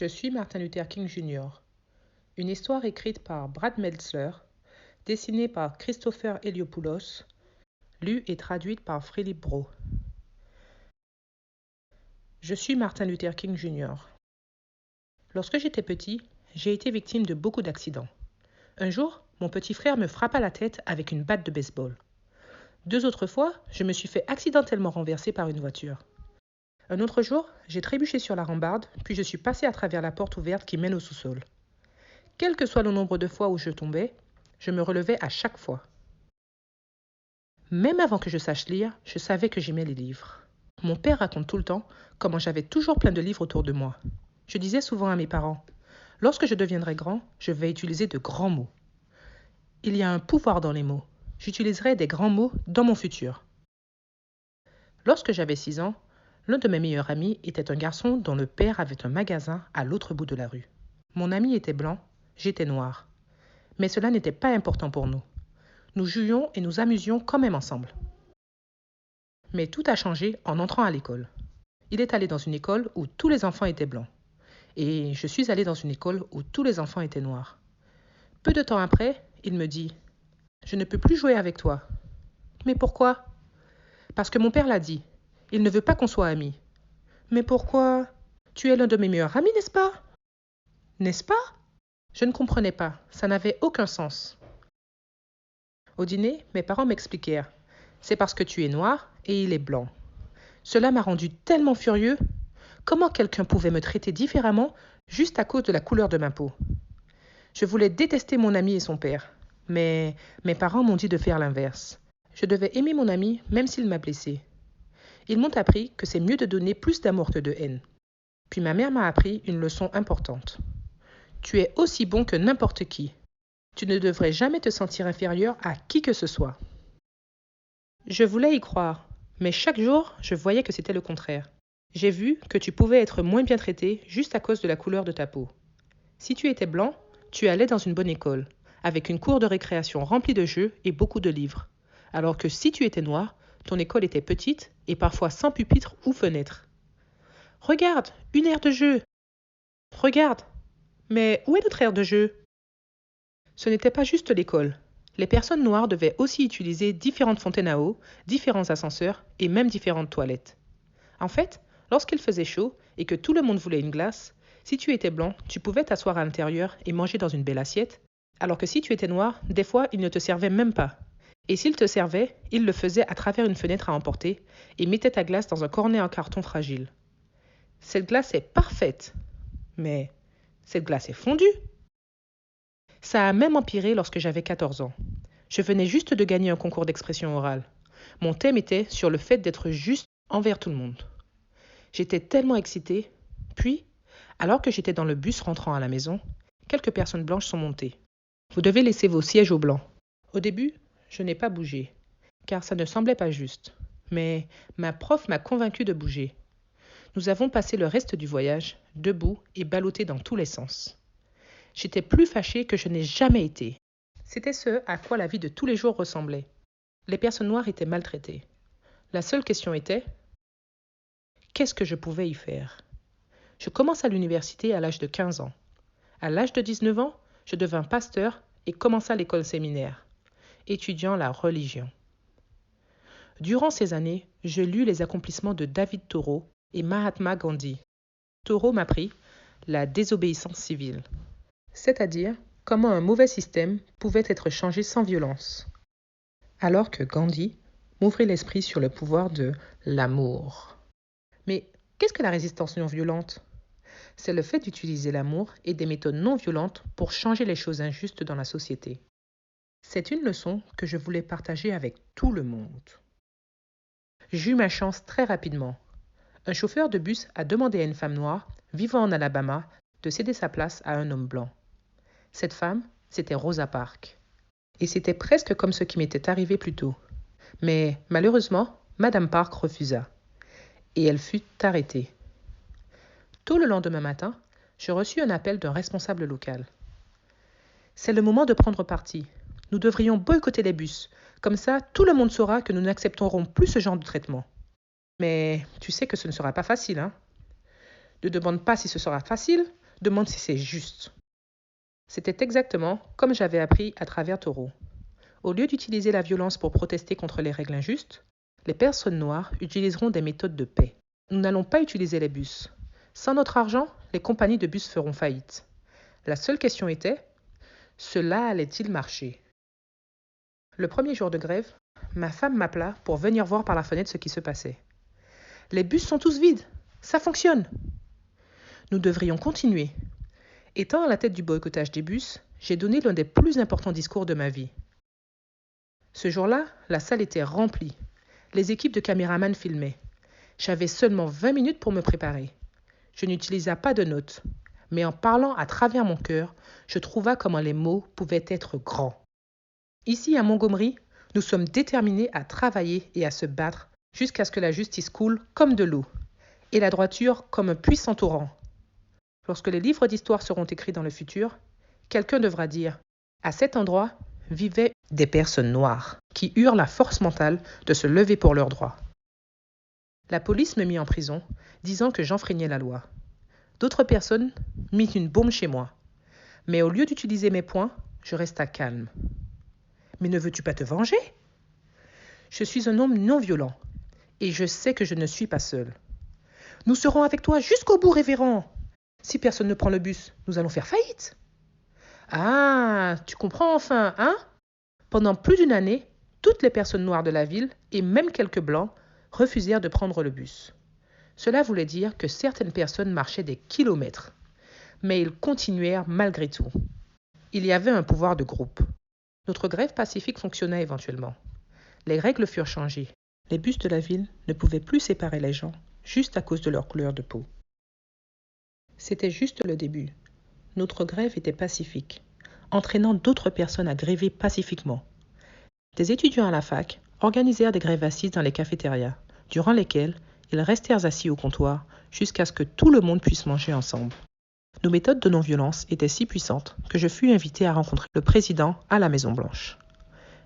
Je suis Martin Luther King Jr. Une histoire écrite par Brad Meltzer, dessinée par Christopher Eliopoulos, lue et traduite par Philippe Brault. Je suis Martin Luther King Jr. Lorsque j'étais petit, j'ai été victime de beaucoup d'accidents. Un jour, mon petit frère me frappa la tête avec une batte de baseball. 2 autres fois, je me suis fait accidentellement renverser par une voiture. Un autre jour, j'ai trébuché sur la rambarde, puis je suis passé à travers la porte ouverte qui mène au sous-sol. Quel que soit le nombre de fois où je tombais, je me relevais à chaque fois. Même avant que je sache lire, je savais que j'aimais les livres. Mon père raconte tout le temps comment j'avais toujours plein de livres autour de moi. Je disais souvent à mes parents, « Lorsque je deviendrai grand, je vais utiliser de grands mots. » Il y a un pouvoir dans les mots. J'utiliserai des grands mots dans mon futur. Lorsque j'avais 6 ans, l'un de mes meilleurs amis était un garçon dont le père avait un magasin à l'autre bout de la rue. Mon ami était blanc, j'étais noir. Mais cela n'était pas important pour nous. Nous jouions et nous amusions quand même ensemble. Mais tout a changé en entrant à l'école. Il est allé dans une école où tous les enfants étaient blancs. Et je suis allé dans une école où tous les enfants étaient noirs. Peu de temps après, il me dit « Je ne peux plus jouer avec toi. » « Mais pourquoi ?»« Parce que mon père l'a dit. Il ne veut pas qu'on soit amis. »« Mais pourquoi ? Tu es l'un de mes meilleurs amis, n'est-ce pas ? » ?»« N'est-ce pas ?» Je ne comprenais pas. Ça n'avait aucun sens. Au dîner, mes parents m'expliquèrent. C'est parce que tu es noir et il est blanc. Cela m'a rendu tellement furieux. Comment quelqu'un pouvait me traiter différemment juste à cause de la couleur de ma peau ? Je voulais détester mon ami et son père. Mais mes parents m'ont dit de faire l'inverse. Je devais aimer mon ami même s'il m'a blessé. Ils m'ont appris que c'est mieux de donner plus d'amour que de haine. Puis ma mère m'a appris une leçon importante. Tu es aussi bon que n'importe qui. Tu ne devrais jamais te sentir inférieur à qui que ce soit. Je voulais y croire, mais chaque jour, je voyais que c'était le contraire. J'ai vu que tu pouvais être moins bien traité juste à cause de la couleur de ta peau. Si tu étais blanc, tu allais dans une bonne école, avec une cour de récréation remplie de jeux et beaucoup de livres. Alors que si tu étais noir, ton école était petite et parfois sans pupitre ou fenêtre. Regarde, une aire de jeu. Regarde. Mais où est notre aire de jeu ? Ce n'était pas juste l'école. Les personnes noires devaient aussi utiliser différentes fontaines à eau, différents ascenseurs et même différentes toilettes. En fait, lorsqu'il faisait chaud et que tout le monde voulait une glace, si tu étais blanc, tu pouvais t'asseoir à l'intérieur et manger dans une belle assiette, alors que si tu étais noir, des fois, il ne te servait même pas. Et s'il te servait, il le faisait à travers une fenêtre à emporter et mettait ta glace dans un cornet en carton fragile. Cette glace est parfaite, mais cette glace est fondue. Ça a même empiré lorsque j'avais 14 ans. Je venais juste de gagner un concours d'expression orale. Mon thème était sur le fait d'être juste envers tout le monde. J'étais tellement excitée. Puis, alors que j'étais dans le bus rentrant à la maison, quelques personnes blanches sont montées. Vous devez laisser vos sièges aux blancs. Au début, je n'ai pas bougé, car ça ne semblait pas juste. Mais ma prof m'a convaincue de bouger. Nous avons passé le reste du voyage, debout et ballottés dans tous les sens. J'étais plus fâchée que je n'ai jamais été. C'était ce à quoi la vie de tous les jours ressemblait. Les personnes noires étaient maltraitées. La seule question était, qu'est-ce que je pouvais y faire ? Je commence à l'université à l'âge de 15 ans. À l'âge de 19 ans, je devins pasteur et commença l'école séminaire, étudiant la religion. Durant ces années, je lus les accomplissements de David Thoreau et Mahatma Gandhi. Thoreau m'apprit la désobéissance civile, c'est-à-dire comment un mauvais système pouvait être changé sans violence. Alors que Gandhi m'ouvrit l'esprit sur le pouvoir de l'amour. Mais qu'est-ce que la résistance non violente ? C'est le fait d'utiliser l'amour et des méthodes non violentes pour changer les choses injustes dans la société. C'est une leçon que je voulais partager avec tout le monde. J'eus ma chance très rapidement. Un chauffeur de bus a demandé à une femme noire, vivant en Alabama, de céder sa place à un homme blanc. Cette femme, c'était Rosa Parks. Et c'était presque comme ce qui m'était arrivé plus tôt. Mais malheureusement, Madame Parks refusa. Et elle fut arrêtée. Tôt le lendemain matin, je reçus un appel d'un responsable local. « C'est le moment de prendre parti. Nous devrions boycotter les bus. Comme ça, tout le monde saura que nous n'accepterons plus ce genre de traitement. » Mais tu sais que ce ne sera pas facile, hein ? Ne demande pas si ce sera facile, demande si c'est juste. C'était exactement comme j'avais appris à travers Taureau. Au lieu d'utiliser la violence pour protester contre les règles injustes, les personnes noires utiliseront des méthodes de paix. Nous n'allons pas utiliser les bus. Sans notre argent, les compagnies de bus feront faillite. La seule question était, cela allait-il marcher? Le premier jour de grève, ma femme m'appela pour venir voir par la fenêtre ce qui se passait. Les bus sont tous vides, ça fonctionne. Nous devrions continuer. Étant à la tête du boycottage des bus, j'ai donné l'un des plus importants discours de ma vie. Ce jour-là, la salle était remplie. Les équipes de caméramans filmaient. J'avais seulement 20 minutes pour me préparer. Je n'utilisais pas de notes, mais en parlant à travers mon cœur, je trouvais comment les mots pouvaient être grands. Ici, à Montgomery, nous sommes déterminés à travailler et à se battre jusqu'à ce que la justice coule comme de l'eau et la droiture comme un puissant torrent. Lorsque les livres d'histoire seront écrits dans le futur, quelqu'un devra dire « À cet endroit vivaient des personnes noires qui eurent la force mentale de se lever pour leurs droits. » La police me mit en prison, disant que j'enfreignais la loi. D'autres personnes mirent une bombe chez moi. Mais au lieu d'utiliser mes poings, je resta calme. Mais ne veux-tu pas te venger? Je suis un homme non violent et je sais que je ne suis pas seul. Nous serons avec toi jusqu'au bout, révérend. Si personne ne prend le bus, nous allons faire faillite. Ah, tu comprends enfin, hein? Pendant plus d'une année, toutes les personnes noires de la ville, et même quelques blancs, refusèrent de prendre le bus. Cela voulait dire que certaines personnes marchaient des kilomètres. Mais ils continuèrent malgré tout. Il y avait un pouvoir de groupe. Notre grève pacifique fonctionna éventuellement. Les règles furent changées. Les bus de la ville ne pouvaient plus séparer les gens, juste à cause de leur couleur de peau. C'était juste le début. Notre grève était pacifique, entraînant d'autres personnes à gréver pacifiquement. Des étudiants à la fac organisèrent des grèves assises dans les cafétérias, durant lesquelles ils restèrent assis au comptoir jusqu'à ce que tout le monde puisse manger ensemble. Nos méthodes de non-violence étaient si puissantes que je fus invité à rencontrer le président à la Maison-Blanche.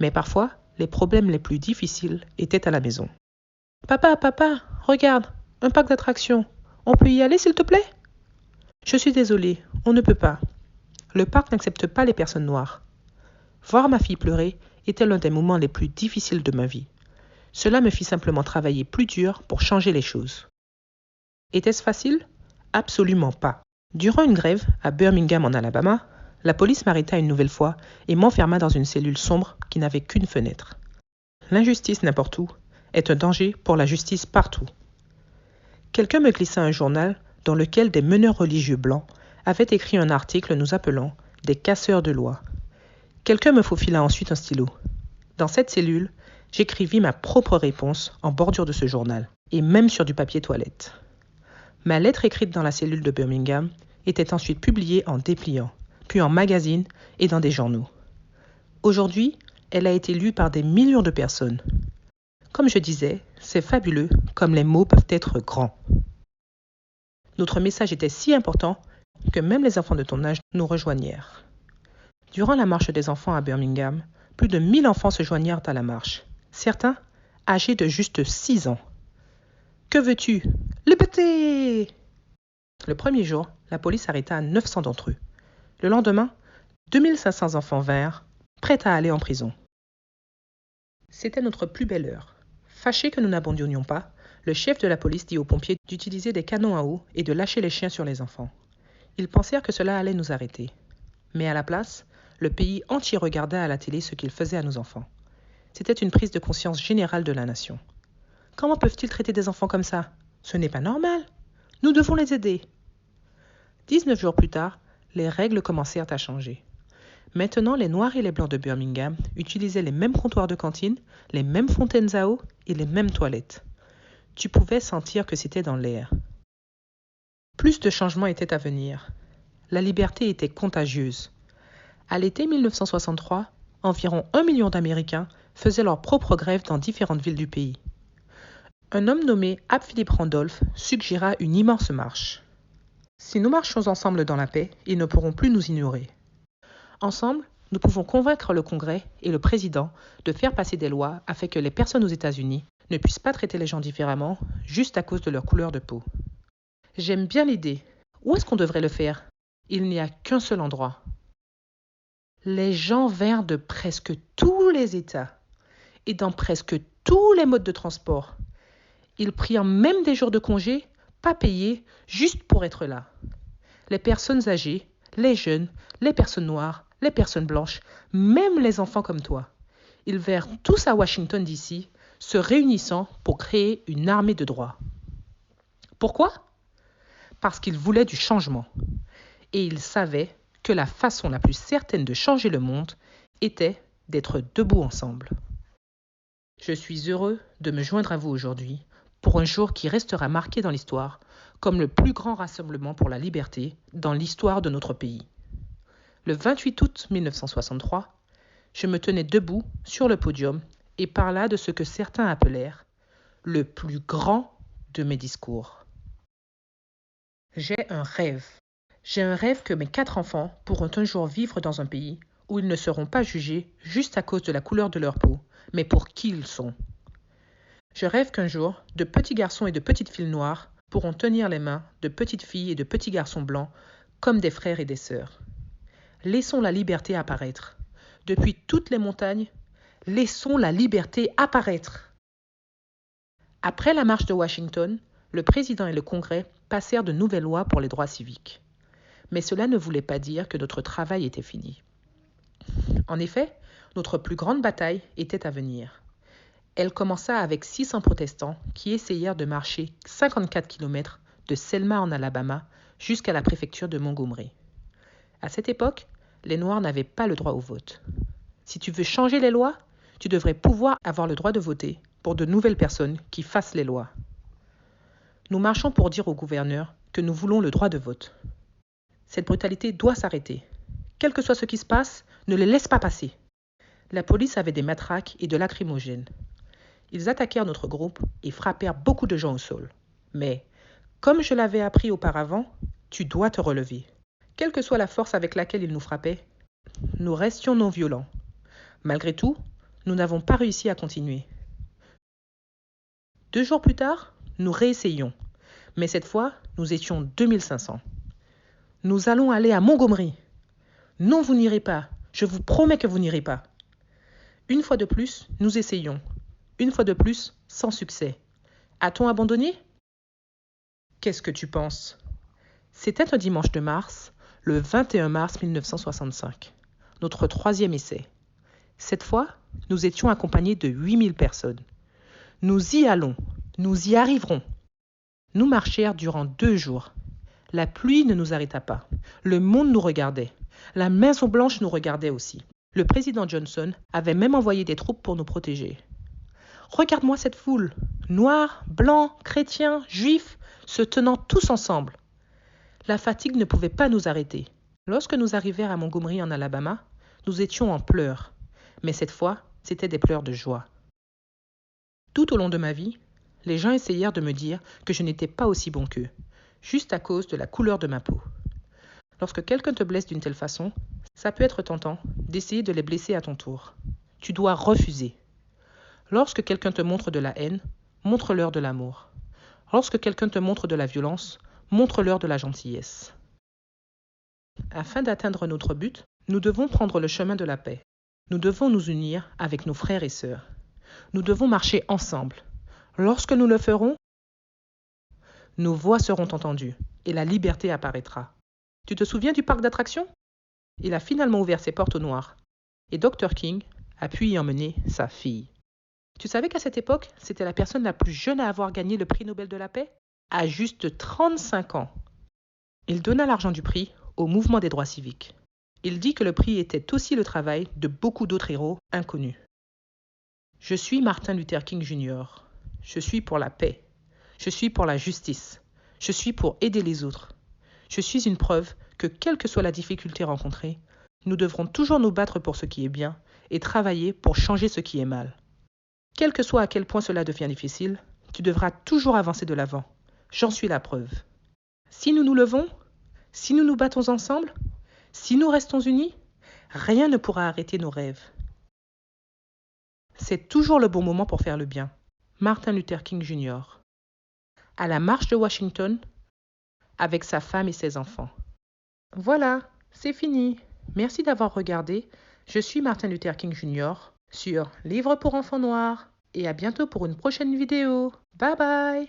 Mais parfois, les problèmes les plus difficiles étaient à la maison. « Papa, regarde, un parc d'attractions. On peut y aller, s'il te plaît ?» Je suis désolée, on ne peut pas. Le parc n'accepte pas les personnes noires. Voir ma fille pleurer était l'un des moments les plus difficiles de ma vie. Cela me fit simplement travailler plus dur pour changer les choses. Était-ce facile? Absolument pas. Durant une grève à Birmingham en Alabama, la police m'arrêta une nouvelle fois et m'enferma dans une cellule sombre qui n'avait qu'une fenêtre. L'injustice n'importe où est un danger pour la justice partout. Quelqu'un me glissa un journal dans lequel des meneurs religieux blancs avaient écrit un article nous appelant des casseurs de loi. Quelqu'un me faufila ensuite un stylo. Dans cette cellule, j'écrivis ma propre réponse en bordure de ce journal, et même sur du papier toilette. Ma lettre écrite dans la cellule de Birmingham était ensuite publiée en dépliant, puis en magazine et dans des journaux. Aujourd'hui, elle a été lue par des millions de personnes. Comme je disais, c'est fabuleux comme les mots peuvent être grands. Notre message était si important que même les enfants de ton âge nous rejoignèrent. Durant la marche des enfants à Birmingham, plus de 1000 enfants se joignirent à la marche, certains âgés de juste 6 ans. Que veux-tu? Liberté! Le premier jour, la police arrêta 900 d'entre eux. Le lendemain, 2500 enfants vinrent, prêts à aller en prison. C'était notre plus belle heure. Fâché que nous n'abandonnions pas, le chef de la police dit aux pompiers d'utiliser des canons à eau et de lâcher les chiens sur les enfants. Ils pensèrent que cela allait nous arrêter. Mais à la place, le pays entier regarda à la télé ce qu'ils faisaient à nos enfants. C'était une prise de conscience générale de la nation. Comment peuvent-ils traiter des enfants comme ça? Ce n'est pas normal. Nous devons les aider. 19 jours plus tard, les règles commencèrent à changer. Maintenant, les Noirs et les Blancs de Birmingham utilisaient les mêmes comptoirs de cantine, les mêmes fontaines à eau et les mêmes toilettes. Tu pouvais sentir que c'était dans l'air. Plus de changements étaient à venir. La liberté était contagieuse. À l'été 1963, environ 1 million d'Américains faisaient leur propre grève dans différentes villes du pays. Un homme nommé Ab Philip Randolph suggéra une immense marche. Si nous marchons ensemble dans la paix, ils ne pourront plus nous ignorer. Ensemble, nous pouvons convaincre le Congrès et le président de faire passer des lois afin que les personnes aux États-Unis ne puissent pas traiter les gens différemment juste à cause de leur couleur de peau. J'aime bien l'idée. Où est-ce qu'on devrait le faire? Il n'y a qu'un seul endroit. Les gens vinrent de presque tous les États et dans presque tous les modes de transport. Ils prirent même des jours de congé, pas payés, juste pour être là. Les personnes âgées, les jeunes, les personnes noires, les personnes blanches, même les enfants comme toi. Ils vinrent tous à Washington, D.C., se réunissant pour créer une armée de droit. Pourquoi ? Parce qu'ils voulaient du changement. Et ils savaient que la façon la plus certaine de changer le monde était d'être debout ensemble. Je suis heureux de me joindre à vous aujourd'hui pour un jour qui restera marqué dans l'histoire comme le plus grand rassemblement pour la liberté dans l'histoire de notre pays. Le 28 août 1963, je me tenais debout sur le podium et parla de ce que certains appelèrent le plus grand de mes discours. J'ai un rêve. J'ai un rêve que mes 4 enfants pourront un jour vivre dans un pays où ils ne seront pas jugés juste à cause de la couleur de leur peau, mais pour qui ils sont. Je rêve qu'un jour, de petits garçons et de petites filles noires pourront tenir les mains de petites filles et de petits garçons blancs comme des frères et des sœurs. Laissons la liberté apparaître. Depuis toutes les montagnes, laissons la liberté apparaître. Après la marche de Washington, le président et le Congrès passèrent de nouvelles lois pour les droits civiques. Mais cela ne voulait pas dire que notre travail était fini. En effet, notre plus grande bataille était à venir. Elle commença avec 600 protestants qui essayèrent de marcher 54 km de Selma en Alabama jusqu'à la préfecture de Montgomery. À cette époque, les Noirs n'avaient pas le droit au vote. Si tu veux changer les lois, tu devrais pouvoir avoir le droit de voter pour de nouvelles personnes qui fassent les lois. Nous marchons pour dire au gouverneur que nous voulons le droit de vote. Cette brutalité doit s'arrêter. Quel que soit ce qui se passe, ne les laisse pas passer. La police avait des matraques et de lacrymogènes. Ils attaquèrent notre groupe et frappèrent beaucoup de gens au sol. Mais, comme je l'avais appris auparavant, tu dois te relever. Quelle que soit la force avec laquelle ils nous frappaient, nous restions non violents. Malgré tout, nous n'avons pas réussi à continuer. 2 jours plus tard, nous réessayions. Mais cette fois, nous étions 2500. Nous allons aller à Montgomery. Non, vous n'irez pas. Je vous promets que vous n'irez pas. Une fois de plus, nous essayons. Une fois de plus, sans succès. A-t-on abandonné ? Qu'est-ce que tu penses ? C'était un dimanche de mars, le 21 mars 1965. Notre 3e essai. Cette fois, nous étions accompagnés de 8000 personnes. Nous y allons. Nous y arriverons. Nous marchèrent durant 2 jours. La pluie ne nous arrêta pas. Le monde nous regardait. La Maison-Blanche nous regardait aussi. Le président Johnson avait même envoyé des troupes pour nous protéger. Regarde-moi cette foule, noirs, blancs, chrétiens, juifs, se tenant tous ensemble. La fatigue ne pouvait pas nous arrêter. Lorsque nous arrivèrent à Montgomery en Alabama, nous étions en pleurs. Mais cette fois, c'étaient des pleurs de joie. Tout au long de ma vie, les gens essayèrent de me dire que je n'étais pas aussi bon qu'eux, juste à cause de la couleur de ma peau. Lorsque quelqu'un te blesse d'une telle façon, ça peut être tentant d'essayer de les blesser à ton tour. Tu dois refuser. Lorsque quelqu'un te montre de la haine, montre-leur de l'amour. Lorsque quelqu'un te montre de la violence, montre-leur de la gentillesse. Afin d'atteindre notre but, nous devons prendre le chemin de la paix. Nous devons nous unir avec nos frères et sœurs. Nous devons marcher ensemble. Lorsque nous le ferons, nos voix seront entendues et la liberté apparaîtra. Tu te souviens du parc d'attractions ? Il a finalement ouvert ses portes aux Noirs. Et Dr. King a pu y emmener sa fille. Tu savais qu'à cette époque, c'était la personne la plus jeune à avoir gagné le prix Nobel de la paix ? À juste 35 ans. Il donna l'argent du prix au mouvement des droits civiques. Il dit que le prix était aussi le travail de beaucoup d'autres héros inconnus. Je suis Martin Luther King Jr. Je suis pour la paix. Je suis pour la justice. Je suis pour aider les autres. Je suis une preuve que, quelle que soit la difficulté rencontrée, nous devrons toujours nous battre pour ce qui est bien et travailler pour changer ce qui est mal. Quel que soit à quel point cela devient difficile, tu devras toujours avancer de l'avant. J'en suis la preuve. Si nous nous levons, si nous nous battons ensemble, si nous restons unis, rien ne pourra arrêter nos rêves. C'est toujours le bon moment pour faire le bien. Martin Luther King Jr. À la marche de Washington, avec sa femme et ses enfants. Voilà, c'est fini. Merci d'avoir regardé. Je suis Martin Luther King Jr. sur Livres pour enfants noirs. Et à bientôt pour une prochaine vidéo. Bye bye!